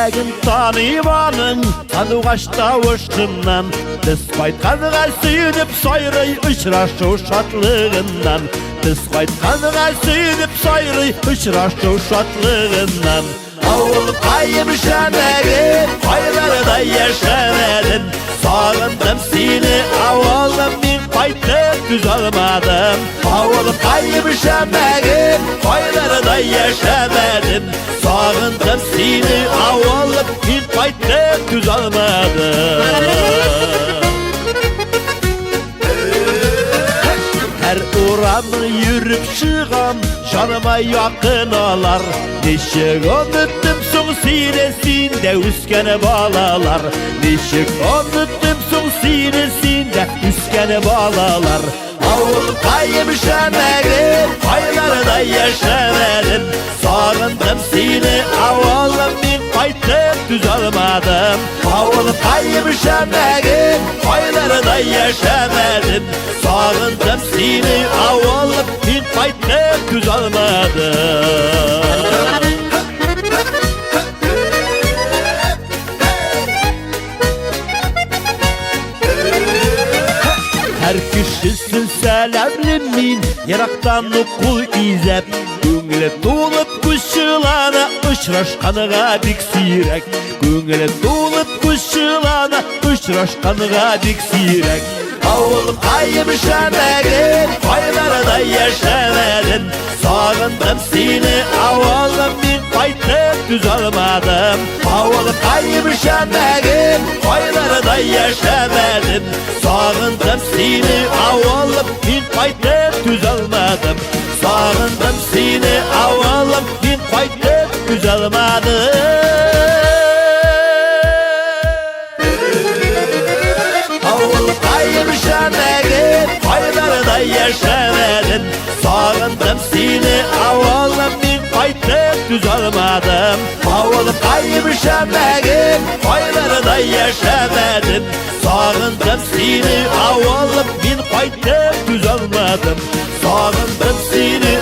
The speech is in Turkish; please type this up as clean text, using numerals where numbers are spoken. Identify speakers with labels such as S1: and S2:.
S1: yüreğin tanımanın Tanıgaçta uçtundan Biz qaytkanıga suyunip sayrı uçraşu şatlığından Biz qaytkanıga suyunip sayrı uçraşu şatlığından Avul kaymışanagim Qaylarda yaşamadın Sağındım seni avulum min qaytıp düz almadım Avul kaymışanagim Qaylarda yaşamadın Sağındım seni avulum min qaytıp düz almadım Her uğramı yürüp çıkan Canıma yakın olar Neşik unuttum son sinesinde Üskene bağlalar Neşik unuttum son sinesinde Üskene bağlalar Avul kaymışanagim Qaylarda yaşamadın Sağındım seni avulum min qaytıp düz almadım Avul kaymışanagim Qaylarda yaşamadın Sağındım seni avulum min qaytıp düz almadım Her kişisin selamlimin Yaraktan okul izlep Göngüle dolup kuşçılana Uçraşkanıga dik sirek Göngüle dolup kuşçılana Uçraşkanıga dik sirek Avul kaymışanagim Qaylarda yaşamadın Sağındım seni avulum min qaytıp düz almadım Avul kaymışanagim Qaylarda yaşamadın Sağındım seni avulum min qaytıp düz almadım Sağındım seni avulum min qaytıp düz almadım Avul kaymışanagim Qaylarda yaşamadın Sağındım seni avulum min qaytıp düz almadım Avul kaymışanagim Qaylarda yaşamadın Sağındım seni avulum min qaytıp düz almadım Sağındım seni